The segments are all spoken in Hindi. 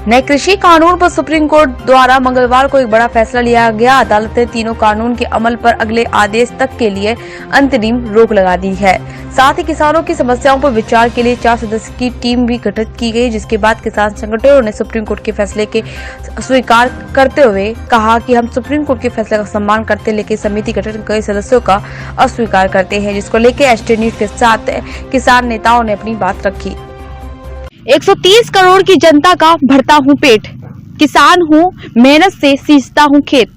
नए कृषि कानून पर सुप्रीम कोर्ट द्वारा मंगलवार को एक बड़ा फैसला लिया गया। अदालत ने तीनों कानून के अमल पर अगले आदेश तक के लिए अंतरिम रोक लगा दी है। साथ ही किसानों की समस्याओं पर विचार के लिए 4 सदस्य की टीम भी गठित की गई, जिसके बाद किसान संगठनों ने सुप्रीम कोर्ट के फैसले के स्वीकार करते हुए कहा कि हम सुप्रीम कोर्ट के फैसले का सम्मान करते हैं, लेकिन समिति गठन कई सदस्यों का अस्वीकार करते हैं, जिसको लेकर एसटी न्यूज के साथ किसान नेताओं ने अपनी बात रखी। 130 करोड़ की जनता का भरता हूँ पेट, किसान हूँ, मेहनत से सींचता हूँ खेत,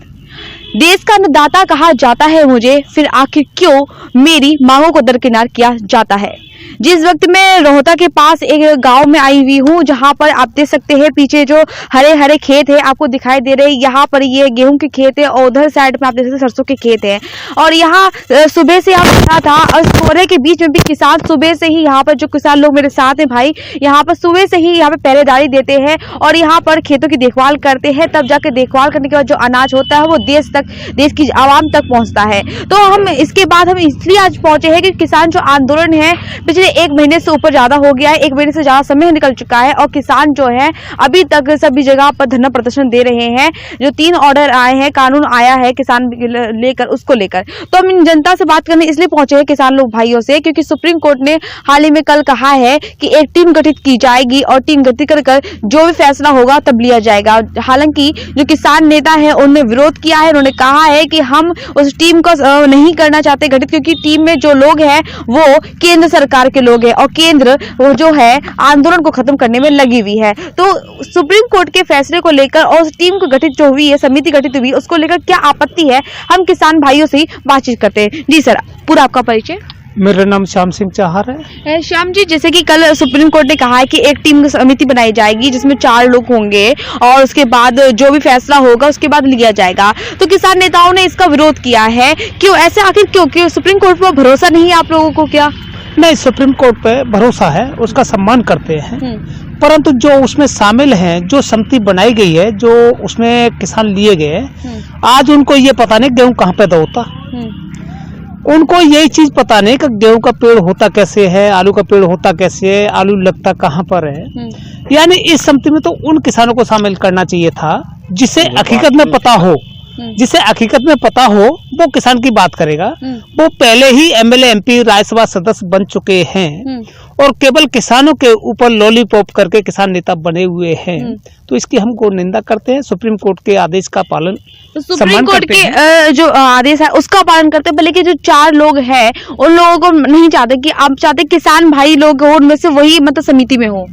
देश का अन्नदाता कहा जाता है मुझे, फिर आखिर क्यों मेरी मांगों को दरकिनार किया जाता है। जिस वक्त मैं रोहता के पास एक गांव में आई हुई हूँ, जहां पर आप देख सकते हैं पीछे जो हरे हरे खेत है आपको दिखाई दे रहे हैं। यहाँ पर ये गेहूं के खेत है और उधर साइड में आप देख सकते हैं सरसों के खेत है। और यहाँ सुबह से यहाँ खड़ा था और कोहरे के बीच में भी किसान सुबह से ही, यहाँ पर जो किसान लोग मेरे साथ हैं भाई, यहाँ पर सुबह से ही यहाँ पे पहरेदारी देते हैं और यहाँ पर खेतों की देखभाल करते हैं। तब जाके देखभाल करने के बाद जो अनाज होता है वो देश की आवाम तक पहुँचता है। तो हम इसके बाद हम इसलिए आज पहुंचे हैं कि किसान जो आंदोलन है पिछले 1 महीने से ऊपर ज्यादा हो गया है, 1 महीने से ज्यादा समय निकल चुका है और किसान जो है अभी तक सभी जगह पर धरना प्रदर्शन दे रहे हैं। जो 3 ऑर्डर आए हैं, कानून आया है किसान लेकर, उसको लेकर तो हम जनता से बात करने इसलिए पहुंचे हैं किसान लोग भाइयों से, क्योंकि सुप्रीम कोर्ट ने हाल ही में कल कहा है कि एक टीम गठित की जाएगी और टीम गठित कर जो भी फैसला होगा तब लिया जाएगा। हालांकि जो किसान नेता है उन्होंने विरोध किया है, उन्होंने कहा है कि हम उस टीम को नहीं करना चाहते गठित, क्योंकि टीम में जो लोग हैं वो केंद्र सरकार के लोग हैं और केंद्र वो जो है आंदोलन को खत्म करने में लगी हुई है। तो सुप्रीम कोर्ट के फैसले को लेकर और उस टीम को गठित जो हुई है, समिति गठित हुई, उसको लेकर क्या आपत्ति है, हम किसान भाइयों से बातचीत करते हैं। जी सर, पूरा आपका परिचय। मेरा नाम श्याम सिंह चाहर है। श्याम जी, जैसे कि कल सुप्रीम कोर्ट ने कहा है कि एक टीम समिति बनाई जाएगी जिसमें 4 लोग होंगे और उसके बाद जो भी फैसला होगा उसके बाद लिया जाएगा, तो किसान नेताओं ने इसका विरोध किया है। क्यों ऐसे, आखिर क्यों सुप्रीम कोर्ट पर भरोसा नहीं है आप लोगों को क्या? नहीं, सुप्रीम कोर्ट पे भरोसा है, उसका सम्मान करते हैं, परंतु जो उसमें शामिल हैं, जो समिति बनाई गई है, जो उसमें किसान लिए गए, आज उनको ये पता नहीं गेहूं कहाँ पैदा होता, उनको यही चीज पता नहीं कि गेहूं का पेड़ होता कैसे है, आलू का पेड़ होता कैसे है, आलू लगता कहाँ पर है। यानी इस समिति में तो उन किसानों को शामिल करना चाहिए था जिसे हकीकत में पता हो, जिसे हकीकत में पता हो वो किसान की बात करेगा। वो पहले ही एमएलए एमपी राज्यसभा सदस्य बन चुके हैं और केवल किसानों के ऊपर लॉलीपॉप करके किसान नेता बने हुए हैं। तो इसकी हम घोर निंदा करते हैं। सुप्रीम कोर्ट के आदेश का पालन, तो सुप्रीम कोर्ट के जो आदेश है उसका पालन करते हैं, लेकिन जो 4 लोग हैं उन लोगों को नहीं चाहते कि आप चाहते किसान भाई लोग हो, उनमें से वही मतलब समिति में हो।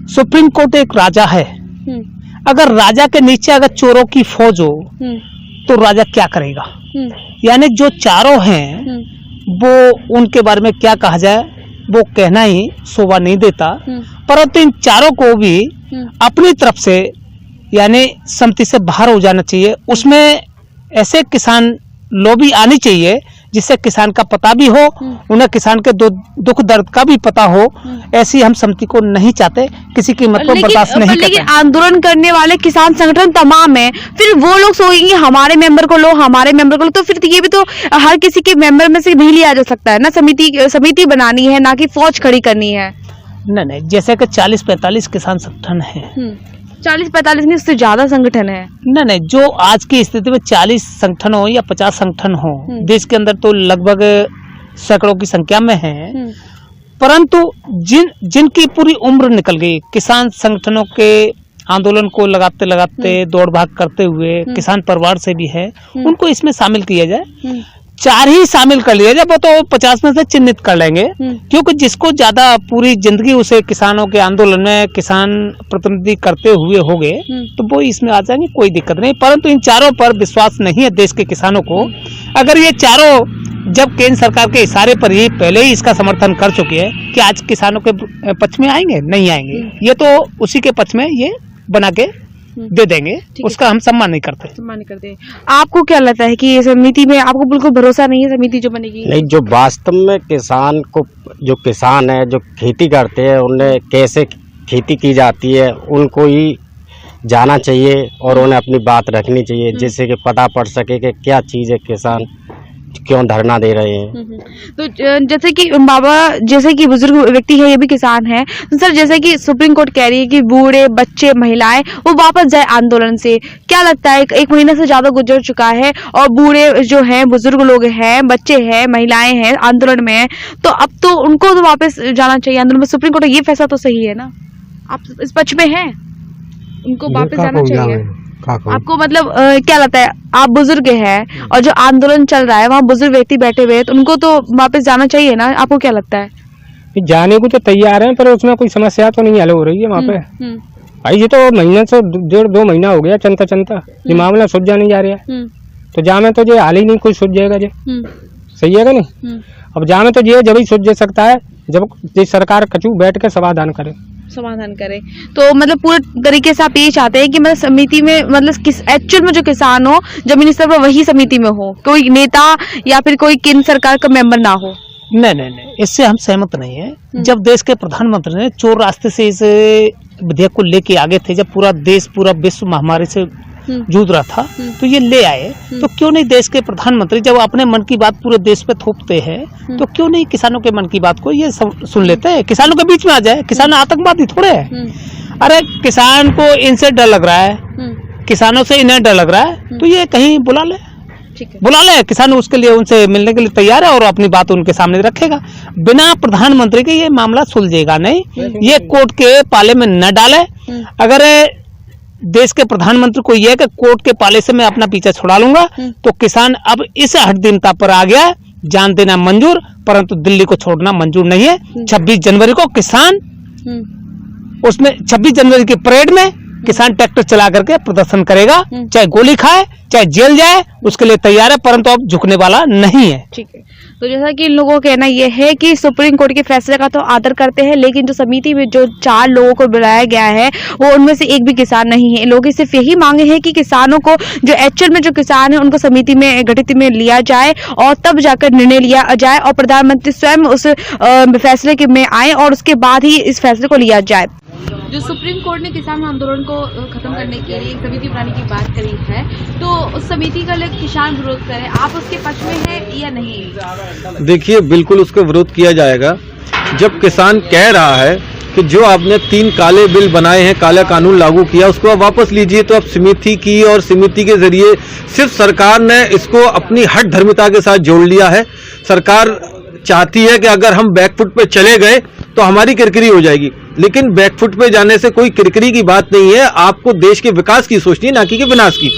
सुप्रीम कोर्ट एक राजा है, अगर राजा के नीचे अगर चोरों की फौज हो तो राजा क्या करेगा। यानी जो 4 हैं वो उनके बारे में क्या कहा जाए, वो कहना ही शोभा नहीं देता, परंतु इन 4 को भी अपनी तरफ से यानी समिति से बाहर हो जाना चाहिए। उसमें ऐसे किसान लॉबी आनी चाहिए जिससे किसान का पता भी हो, उन्हें किसान के दुख दर्द का भी पता हो। ऐसी हम समिति को नहीं चाहते, किसी कीमत पर बर्दाश्त नहीं करते। लेकिन आंदोलन करने वाले किसान संगठन तमाम है, फिर वो लोग सोचेंगे हमारे मेंबर को लो, हमारे मेंबर को लो, तो फिर ये भी तो हर किसी के मेंबर में से नहीं लिया जा सकता है ना। समिति बनानी है, ना कि फौज खड़ी करनी है। नहीं, जैसे कि 40-45 किसान संगठन है, 40-45 नहीं, उससे ज्यादा संगठन है। नहीं, जो आज की स्थिति में 40 संगठन हो या 50 संगठन हो, देश के अंदर तो लगभग सैकड़ों की संख्या में है, परंतु जिनकी पूरी उम्र निकल गई किसान संगठनों के आंदोलन को लगाते लगाते दौड़ भाग करते हुए, किसान परिवार से भी है, उनको इसमें शामिल किया जाए। 4 ही शामिल कर लिया जाए, वो तो 50 में से चिन्हित कर लेंगे, क्योंकि जिसको ज्यादा पूरी जिंदगी उसे किसानों के आंदोलन में किसान प्रतिनिधि करते हुए हो गए तो वो इसमें आ जाएंगे, कोई दिक्कत नहीं। परंतु इन 4 पर विश्वास नहीं है देश के किसानों को। अगर ये 4 जब केंद्र सरकार के इशारे पर ही पहले ही इसका समर्थन कर चुके हैं कि आज किसानों के पक्ष में आएंगे, नहीं आएंगे, ये तो उसी के पक्ष में ये बना के दे देंगे, उसका हम सम्मान नहीं करते। आपको क्या लगता है कि ये समिति में आपको बिल्कुल भरोसा नहीं है, समिति जो बनेगी? नहीं, जो वास्तव में किसान को, जो किसान है जो खेती करते हैं, उन्हें कैसे खेती की जाती है उनको ही जाना चाहिए और उन्हें अपनी बात रखनी चाहिए, जिससे कि पता पड़ सके कि क्या चीज़ है किसान क्यों धरना दे रहे हैं। तो जैसे कि बाबा, जैसे कि बुजुर्ग व्यक्ति है, ये भी किसान है, तो सर जैसे कि सुप्रीम कोर्ट कह रही है कि बूढ़े, बच्चे, महिलाएं वो वापस जाए आंदोलन से, क्या लगता है? एक महीना से ज्यादा गुजर चुका है और बूढ़े जो हैं, बुजुर्ग लोग हैं, बच्चे हैं, महिलाएं हैं, आंदोलन में हैं, तो अब तो उनको तो वापस जाना चाहिए आंदोलन में। सुप्रीम कोर्ट का ये फैसला तो सही है ना? आप इस पक्ष में हैं, उनको वापस जाना चाहिए? आपको मतलब क्या लगता है, आप बुजुर्ग हैं और जो आंदोलन चल रहा है वहाँ बुजुर्ग व्यक्ति बैठे हुए हैं, तो उनको तो वापस जाना चाहिए ना? आपको क्या लगता है? जाने को तो तैयार हैं, पर उसमें कोई समस्या तो नहीं हल हो रही है वहाँ पे। भाई ये तो महीने से 1.5-2 महीना हो गया चलता ये मामला सुलझा नहीं जा रहा है। तो जामे तो ये हाल ही नहीं कोई सुलझ जाएगा जे, सही है नहीं? अब जामे तो ये जब ही सुलझ सकता है जब सरकार कचू बैठ के समाधान करे। तो मतलब पूरे तरीके से आप ये चाहते हैं कि मतलब समिति में, मतलब एक्चुअल में जो किसान हो जमीनी स्तर पर वही समिति में हो, कोई नेता या फिर कोई केंद्र सरकार का मेंबर ना हो? नहीं, इससे हम सहमत नहीं है। जब देश के प्रधानमंत्री ने चोर रास्ते से इस विधेयक को लेके आगे थे, जब पूरा देश, पूरा विश्व महामारी से जूझ रहा था, तो ये ले आए, तो क्यों नहीं देश के प्रधानमंत्री जब अपने मन की बात पूरे देश पे थोपते हैं, तो क्यों नहीं किसानों के मन की बात को ये सुन लेते हैं, किसानों के बीच में आ जाए। किसान आतंकवादी थोड़े है। अरे किसान को इनसे डर लग रहा है, किसानों से इन्हें डर लग रहा है, तो ये कहीं बुला ले, किसान उसके लिए उनसे मिलने के लिए तैयार है और अपनी बात उनके सामने रखेगा। बिना प्रधानमंत्री के ये मामला सुलझेगा नहीं, ये कोर्ट के पाले में न डाले। अगर देश के प्रधानमंत्री को यह कि कोर्ट के पाले से मैं अपना पीछा छुड़ा लूंगा, तो किसान अब इस हठदिनता पर आ गया है। जान देना मंजूर, परंतु दिल्ली को छोड़ना मंजूर नहीं है। 26 जनवरी को किसान उसमें 26 जनवरी की परेड में किसान ट्रैक्टर चला करके प्रदर्शन करेगा, चाहे गोली खाए, चाहे जेल जाए, उसके लिए तैयार है, परंतु अब झुकने वाला नहीं है। ठीक है, तो जैसा कि इन लोगों का कहना यह है कि सुप्रीम कोर्ट के फैसले का तो आदर करते हैं, लेकिन जो समिति में जो 4 लोगों को बुलाया गया है वो उनमें से एक भी किसान नहीं है। लोग सिर्फ यही मांगे हैं कि किसानों को, जो एक्चुअल में जो किसान है, उनको समिति में गठित में लिया जाए और तब जाकर निर्णय लिया जाए और प्रधानमंत्री स्वयं उस फैसले के में आए और उसके बाद ही इस फैसले को लिया जाए। जो सुप्रीम कोर्ट ने किसान आंदोलन को खत्म करने के लिए एक समिति बनाने की बात करी है, तो उस समिति का किसान विरोध करे, आप उसके पक्ष में है या नहीं? देखिए, बिल्कुल उसका विरोध किया जाएगा। जब किसान कह रहा है कि जो आपने 3 काले बिल बनाए हैं, काला कानून लागू किया, उसको आप वापस लीजिए, तो अब समिति की और समिति के जरिए सिर्फ सरकार ने इसको अपनी हठ धर्मिता के साथ जोड़ लिया है। सरकार चाहती है कि अगर हम बैकफुट पे चले गए तो हमारी किरकिरी हो जाएगी, लेकिन बैकफुट पे जाने से कोई किरकिरी की बात नहीं है। आपको देश के विकास की सोचनी है, ना कि विनाश की।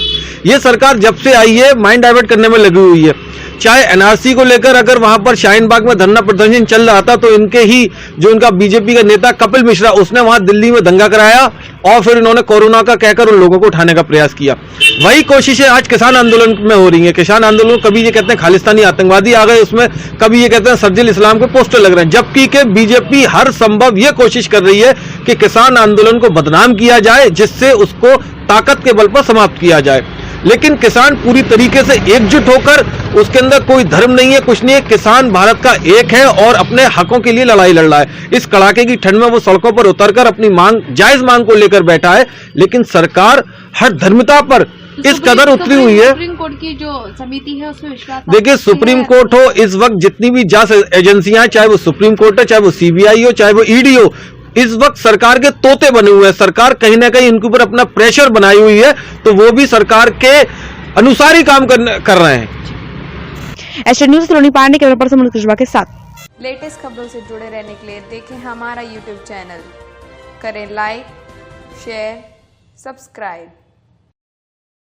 ये सरकार जब से आई है माइंड डाइवर्ट करने में लगी हुई है। चाहे एनआरसी को लेकर अगर वहां पर शाहीन बाग में धरना प्रदर्शन चल रहा था, तो इनके ही जो इनका बीजेपी का नेता कपिल मिश्रा, उसने वहां दिल्ली में दंगा कराया और फिर इन्होंने कोरोना का कहकर उन लोगों को उठाने का प्रयास किया। वही कोशिशें आज किसान आंदोलन में हो रही है। किसान आंदोलन कभी ये कहते हैं खालिस्तानी आतंकवादी आ गए उसमें, कभी ये कहते हैं सर्जिल इस्लाम के पोस्टर लग रहे हैं, जबकि के बीजेपी हर संभव ये कोशिश कर रही है कि किसान आंदोलन को बदनाम किया जाए, जिससे उसको ताकत के बल पर समाप्त किया जाए। लेकिन किसान पूरी तरीके से एकजुट होकर, उसके अंदर कोई धर्म नहीं है, कुछ नहीं है, किसान भारत का एक है और अपने हकों के लिए लड़ाई लड़ रहा है। इस कड़ाके की ठंड में वो सड़कों पर उतरकर अपनी मांग, जायज मांग को लेकर बैठा है, लेकिन सरकार हर धर्मिता पर इस कदर उतरी हुई है। सुप्रीम कोर्ट की जो समिति है उसमें विश्वास, देखिए, सुप्रीम कोर्ट हो, इस वक्त जितनी भी जांच एजेंसियां, चाहे वो सुप्रीम कोर्ट है, चाहे वो सीबीआई हो, चाहे वो ईडी हो, इस वक्त सरकार के तोते बने हुए हैं। सरकार कहीं ना कहीं इनके ऊपर अपना प्रेशर बनाई हुई है, तो वो भी सरकार के अनुसार ही काम कर रहे हैं। एचटी न्यूज़ सलोनी पांडे, कैमरा पर्सन मनोज कुशवाहा के साथ। लेटेस्ट खबरों से जुड़े रहने के लिए देखें हमारा यूट्यूब चैनल, करें लाइक, शेयर, सब्सक्राइब।